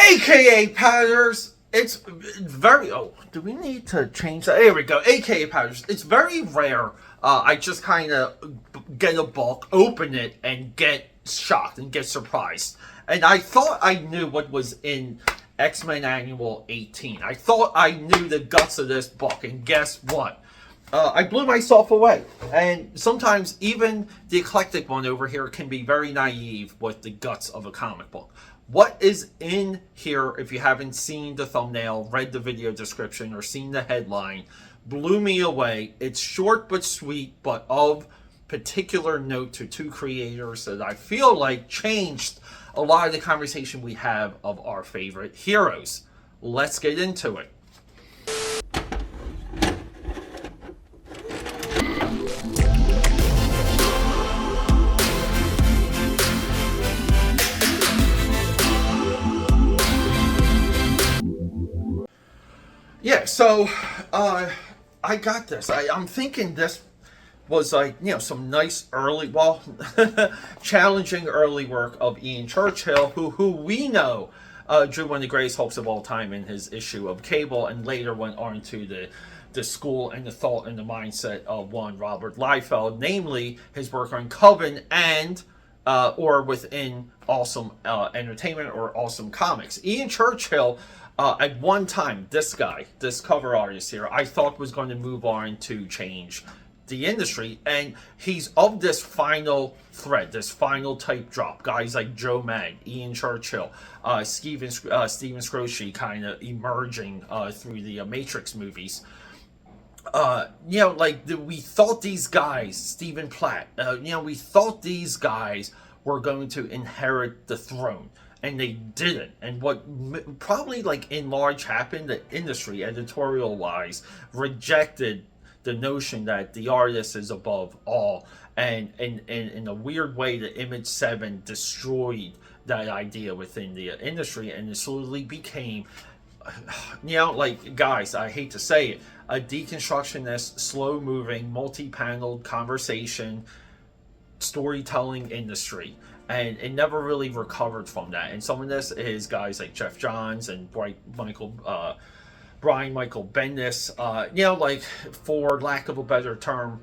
AKA Powders. It's very. Oh, do we need to change that? There we go. AKA Powders. It's very rare. I just kind of get a book, open it, and get shocked and get surprised. And I thought I knew what was in X-Men Annual 18. I thought I knew the guts of this book, and guess what? I blew myself away. And sometimes even the eclectic one over here can be very naive with the guts of a comic book. What is in here, if you haven't seen the thumbnail, read the video description, or seen the headline, blew me away. It's short but sweet, but of particular note to two creators that I feel like changed a lot of the conversation we have of our favorite heroes. Let's get into it. Yeah, so I got this. I'm thinking this was like, some nice early, challenging early work of Ian Churchill, who we know drew one of the greatest hulks of all time in his issue of Cable, and later went on to the school and the thought and the mindset of one Robert Liefeld, namely his work on Coven and or within Awesome Entertainment or Awesome Comics. Ian Churchill, at one time, this cover artist here, I thought was going to move on to change the industry, and he's of this final thread, this final type drop. Guys like Joe Mag, Ian Churchill, Steven Scrocci kind of emerging through the Matrix movies. We thought these guys, Stephen Platt, we thought these guys were going to inherit the throne. And they didn't. And what probably in large happened, the industry, editorial-wise, rejected the notion that the artist is above all. And in a weird way, the Image 7 destroyed that idea within the industry. And it slowly became, guys, I hate to say it, a deconstructionist, slow-moving, multi-paneled conversation, storytelling industry. And it never really recovered from that. And some of this is guys like Jeff Johns and Brian Michael Bendis, for lack of a better term,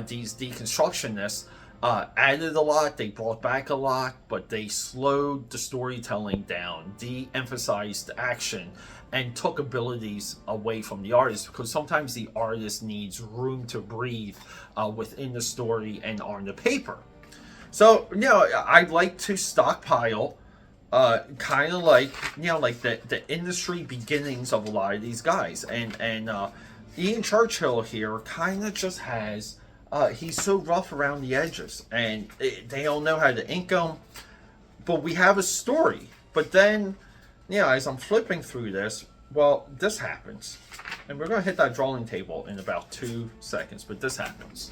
these deconstructionists added a lot, they brought back a lot, but they slowed the storytelling down, de-emphasized action, and took abilities away from the artist, because sometimes the artist needs room to breathe within the story and on the paper. So, I'd like to stockpile kind of the industry beginnings of a lot of these guys. And Ian Churchill here kind of just has, he's so rough around the edges. And they don't know how to ink them. But we have a story. But then, as I'm flipping through this, this happens. And we're going to hit that drawing table in about 2 seconds. But this happens.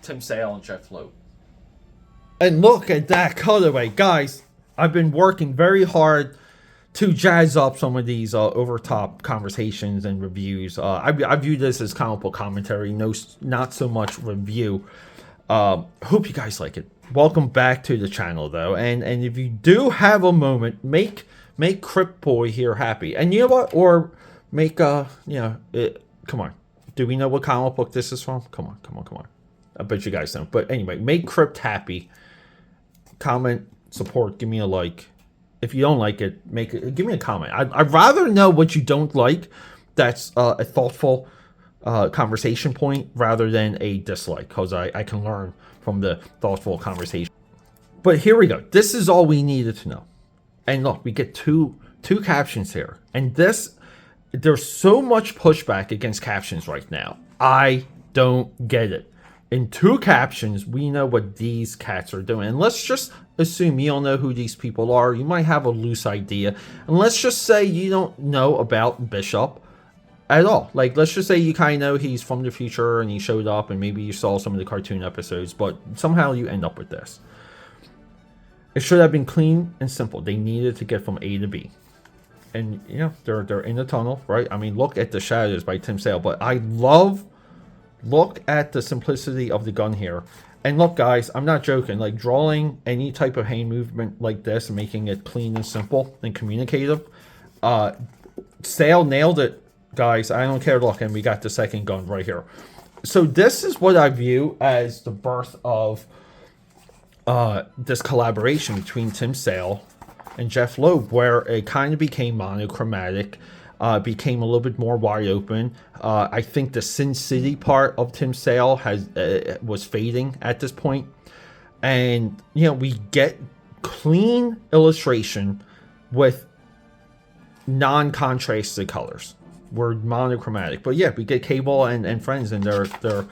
Tim Sale and Jeff Loeb. And look at that colorway, guys. I've been working very hard to jazz up some of these over-top conversations and reviews. I view this as comic book commentary, not so much review. Hope you guys like it. Welcome back to the channel, though. And if you do have a moment, make Crypt Boy here happy. And you know what? Or make come on. Do we know what comic book this is from? Come on. I bet you guys don't. But anyway, make Crypt happy. Comment, support, give me a like. If you don't like it, give me a comment. I'd rather know what you don't like. That's a thoughtful conversation point rather than a dislike, because I can learn from the thoughtful conversation. But here we go. This is all we needed to know. And look, we get two captions here. And there's so much pushback against captions right now. I don't get it. In 2 captions, we know what these cats are doing. And let's just assume you don't know who these people are. You might have a loose idea. And let's just say you don't know about Bishop at all. Let's just say you kind of know he's from the future and he showed up and maybe you saw some of the cartoon episodes, but somehow you end up with this. It should have been clean and simple. They needed to get from A to B. And, they're in the tunnel, right? I mean, look at the shadows by Tim Sale. But I look at the simplicity of the gun here. And look, guys, I'm not joking. Like, drawing any type of hand movement like this and making it clean and simple and communicative, Sale nailed it, guys. I don't care. Look, and we got the second gun right here. So this is what I view as the birth of this collaboration between Tim Sale and Jeff Loeb, where it kind of became monochromatic, became a little bit more wide open. I think the Sin City part of Tim Sale was fading at this point, and we get clean illustration with non-contrasted colors. We're monochromatic, but yeah, we get Cable and friends, and they're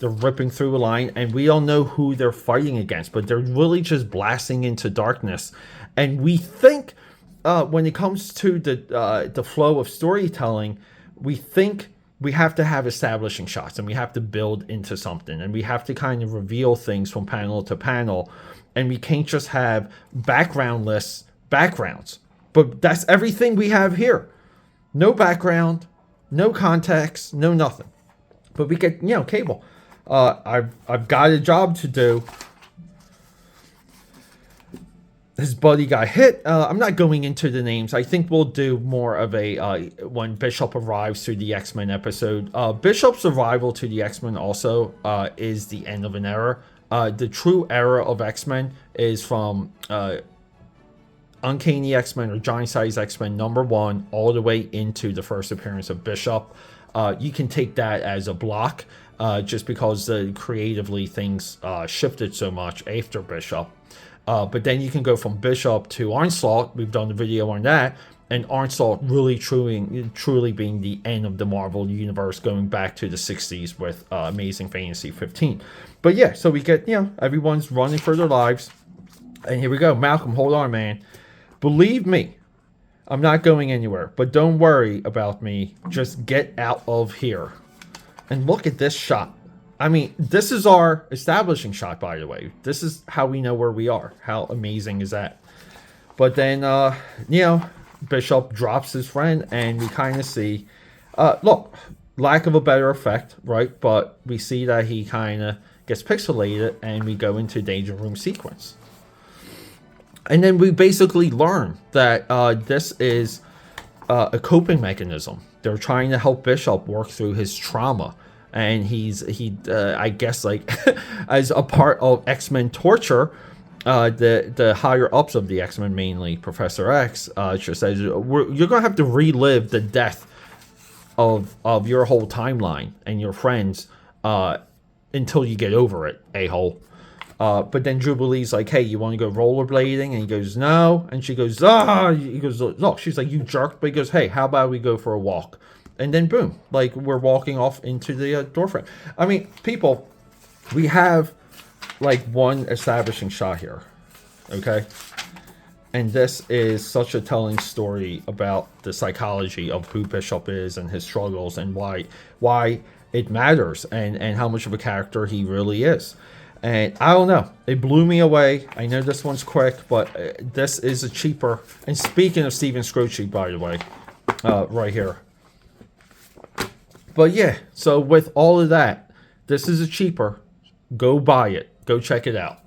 ripping through a line, and we don't know who they're fighting against, but they're really just blasting into darkness. And we think, when it comes to the flow of storytelling, we think we have to have establishing shots, and we have to build into something, and we have to kind of reveal things from panel to panel, and we can't just have backgroundless backgrounds. But that's everything we have here. No background, no context, no nothing. But we get, Cable. I've got a job to do. His buddy got hit. I'm not going into the names. I think we'll do more of a when Bishop arrives to the X-Men episode. Bishop's arrival to the X-Men also is the end of an era. The true era of X-Men is from Uncanny X-Men or Giant Size X-Men #1 all the way into the first appearance of Bishop. You can take that as a block, just because creatively things shifted so much after Bishop. But then you can go from Bishop to Onslaught. We've done a video on that, and Onslaught really truly being the end of the Marvel universe, going back to the 60s with Amazing Fantasy 15. But yeah, so we get, everyone's running for their lives. And here we go. Malcolm, hold on, man. Believe me, I'm not going anywhere. But don't worry about me. Just get out of here. And look at this shot. I mean, this is our establishing shot, by the way. This is how we know where we are. How amazing is that? But then, Bishop drops his friend, and we kind of see, look, lack of a better effect, right? But we see that he kind of gets pixelated, and we go into Danger Room sequence. And then we basically learn that this is a coping mechanism. They're trying to help Bishop work through his trauma. And I guess, like, as a part of X-Men torture, the higher ups of the X-Men, mainly Professor X, just says, you're going to have to relive the death of your whole timeline and your friends until you get over it, a-hole. But then Jubilee's like, hey, you want to go rollerblading? And he goes, no. And she goes, he goes, look, she's like, you jerk. But he goes, hey, how about we go for a walk? And then boom, like, we're walking off into the doorframe. I mean, people, we have like one establishing shot here, okay? And this is such a telling story about the psychology of who Bishop is and his struggles and why it matters and how much of a character he really is. And I don't know, it blew me away. I know this one's quick, but this is a cheaper. And speaking of Steven Scrocci, by the way, right here. But yeah, so with all of that, this is a cheaper. Go buy it. Go check it out.